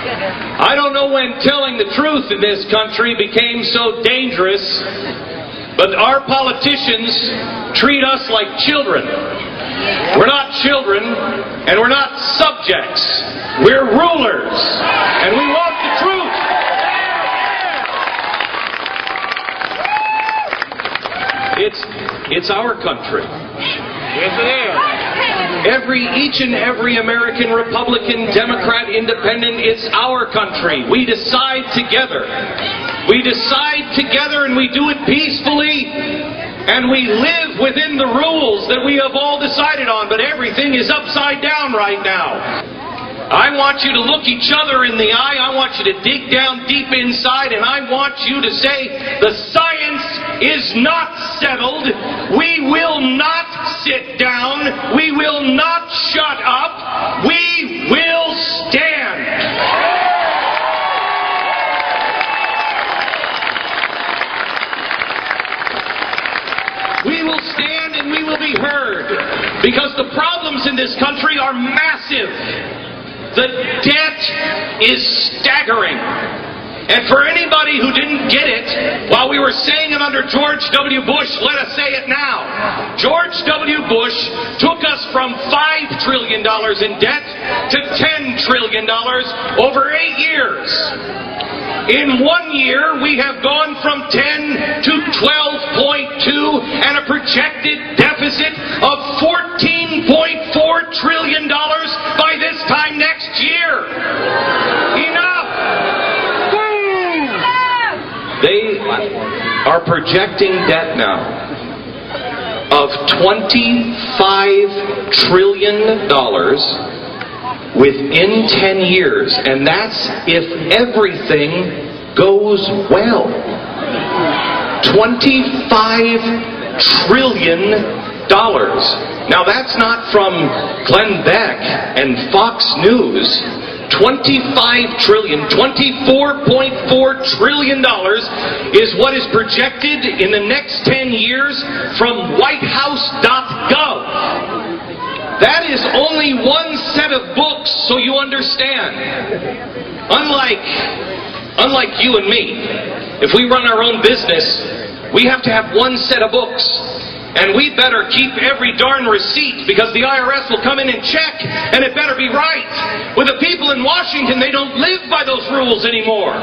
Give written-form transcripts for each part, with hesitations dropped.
I don't know when telling the truth in this country became so dangerous, but our politicians treat us like children. We're not children, and we're not subjects. We're rulers, and we want the truth. It's our country. Yes, it is. Each and every American, Republican, Democrat, Independent, it's our country. We decide together. We decide together and we do it peacefully. And we live within the rules that we have all decided on. But everything is upside down right now. I want you to look each other in the eye. I want you to dig down deep inside. And I want you to say, the science is not settled. We will not sit down. We will not shut up. We will stand. We will stand and we will be heard. Because the problems in this country are massive. The debt is staggering. And for anybody who didn't get it, while we were saying it under George W. Bush, let us say it now. George W. Bush took us from $5 trillion in debt to $10 trillion over 8 years. In 1 year, we have gone from 10 to 12.2 and a projected deficit of $14.4 trillion by this time next year. Enough! They are projecting debt now of $25 trillion within 10 years, and that's if everything goes well. $25 trillion. Now that's not from Glenn Beck and Fox News. $25 trillion, $24.4 trillion is what is projected in the next 10 years from WhiteHouse.gov. That is only one set of books, so you understand. Unlike you and me, if we run our own business, we have to have one set of books. And we better keep every darn receipt because the IRS will come in and check, and it better be right. With the people in Washington, they don't live by those rules anymore.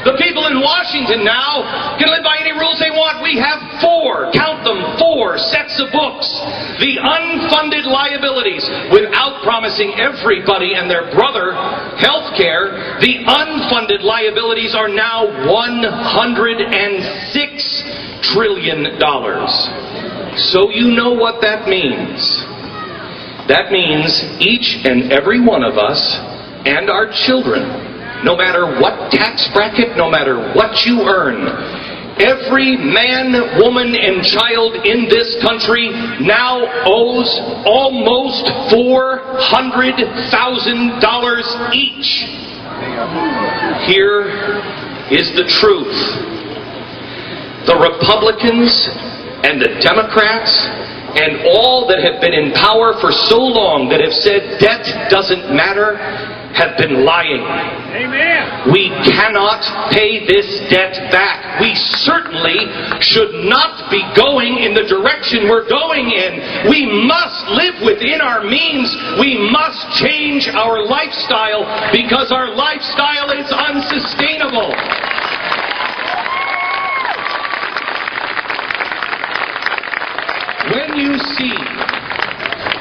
The people in Washington now can live by any rules they want. We have count them, four sets of books. The unfunded liabilities, without promising everybody and their brother health care, the unfunded liabilities are now $106 trillion. So you know what that means. That means each and every one of us and our children, no matter what tax bracket, no matter what you earn, every man, woman, and child in this country now owes almost $400,000 each. Here is the truth. The Republicans and the Democrats and all that have been in power for so long that have said debt doesn't matter have been lying. Amen. We cannot pay this debt back. We certainly should not be going in the direction we're going in. We must live within our means. We must change our lifestyle because our lifestyle is unsustainable.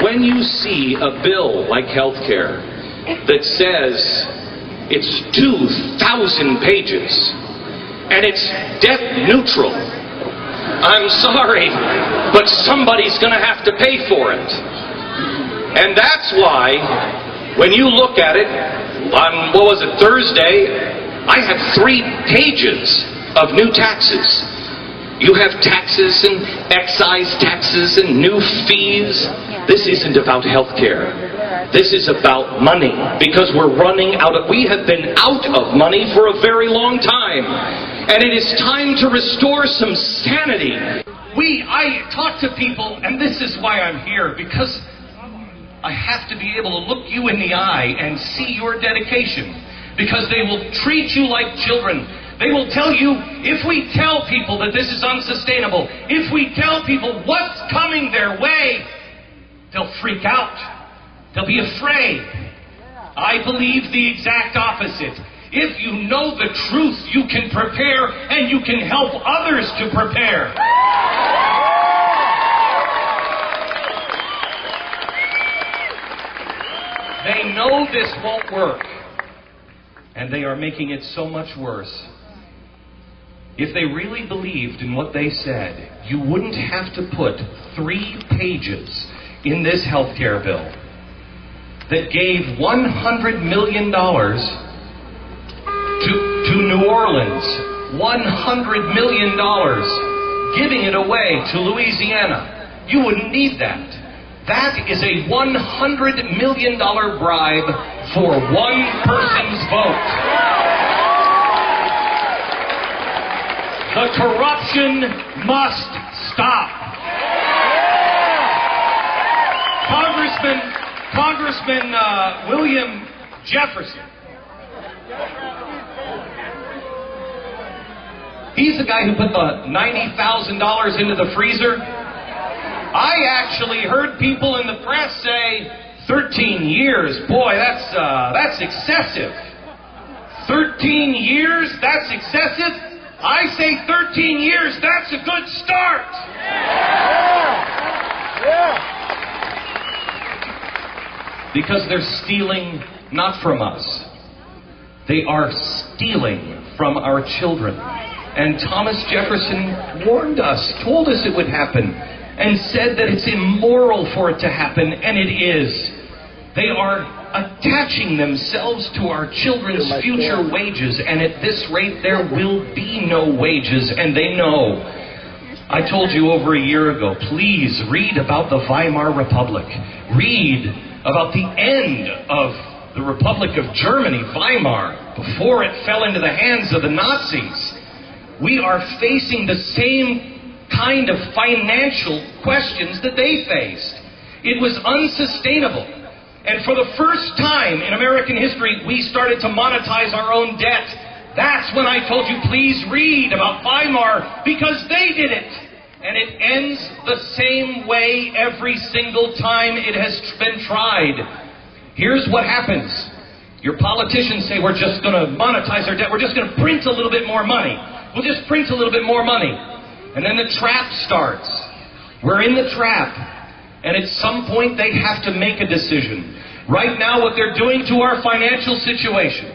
When you see a bill like health care that says it's 2,000 pages and it's debt neutral, I'm sorry, but somebody's going to have to pay for it. And that's why when you look at it on, Thursday, I had 3 pages of new taxes. You have taxes and excise taxes and new fees. This isn't about health care. This is about money, because we have been out of money for a very long time. And it is time to restore some sanity. I talk to people, and this is why I'm here, because I have to be able to look you in the eye and see your dedication. because they will treat you like children. They will tell you, if we tell people that this is unsustainable, if we tell people what's coming their way, they'll freak out. They'll be afraid. I believe the exact opposite. If you know the truth, you can prepare and you can help others to prepare. They know this won't work, and they are making it so much worse. If they really believed in what they said, you wouldn't have to put 3 pages in this healthcare bill that gave $100 million to New Orleans, $100 million, giving it away to Louisiana. You wouldn't need that. That is a $100 million bribe for one person's vote. The corruption must stop. Congressman William Jefferson. He's the guy who put the $90,000 into the freezer. I actually heard people in the press say, 13 years, boy, that's excessive. 13 years, that's excessive? I say 13 years, that's a good start. Because they're stealing not from us. They are stealing from our children. And Thomas Jefferson warned us, told us it would happen, and said that it's immoral for it to happen, and it is. They are attaching themselves to our children's future wages, and at this rate there will be no wages, and they know. I told you over a year ago, please read about the Weimar Republic. Read about the end of the Republic of Germany, Weimar, before it fell into the hands of the Nazis. We are facing the same kind of financial questions that they faced. It was unsustainable. And for the first time in American history, we started to monetize our own debt. That's when I told you, please read about Weimar, because they did it. And it ends the same way every single time it has been tried. Here's what happens. Your politicians say, we're just going to monetize our debt. We're just going to print a little bit more money. We'll just print a little bit more money. And then the trap starts. We're in the trap. And at some point they have to make a decision. Right now what they're doing to our financial situation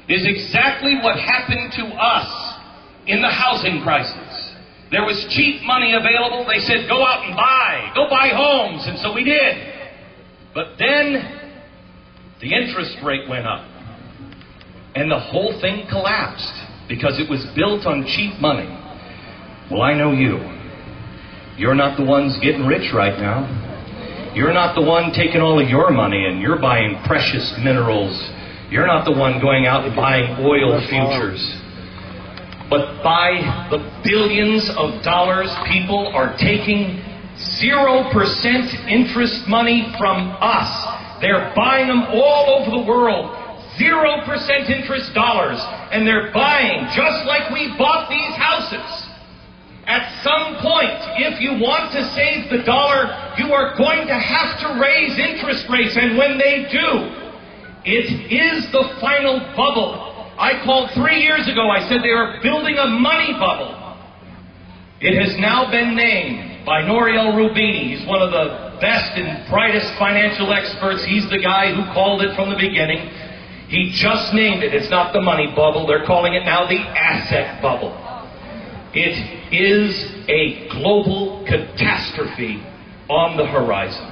is exactly what happened to us in the housing crisis. There was cheap money available. They said, go out and buy. Go buy homes. And so we did. But then the interest rate went up. And the whole thing collapsed because it was built on cheap money. Well, I know you. You're not the ones getting rich right now. You're not the one taking all of your money and you're buying precious minerals. You're not the one going out and buying oil futures. But by the billions of dollars, people are taking 0% interest money from us. They're buying them all over the world. 0% interest dollars. And they're buying just like we bought these houses. At some point, if you want to save the dollar, you are going to have to raise interest rates. And when they do, it is the final bubble. I called 3 years ago, I said they are building a money bubble. It has now been named by Nouriel Roubini. He's one of the best and brightest financial experts. He's the guy who called it from the beginning. He just named it. It's not the money bubble. They're calling it now the asset bubble. It is a global catastrophe on the horizon.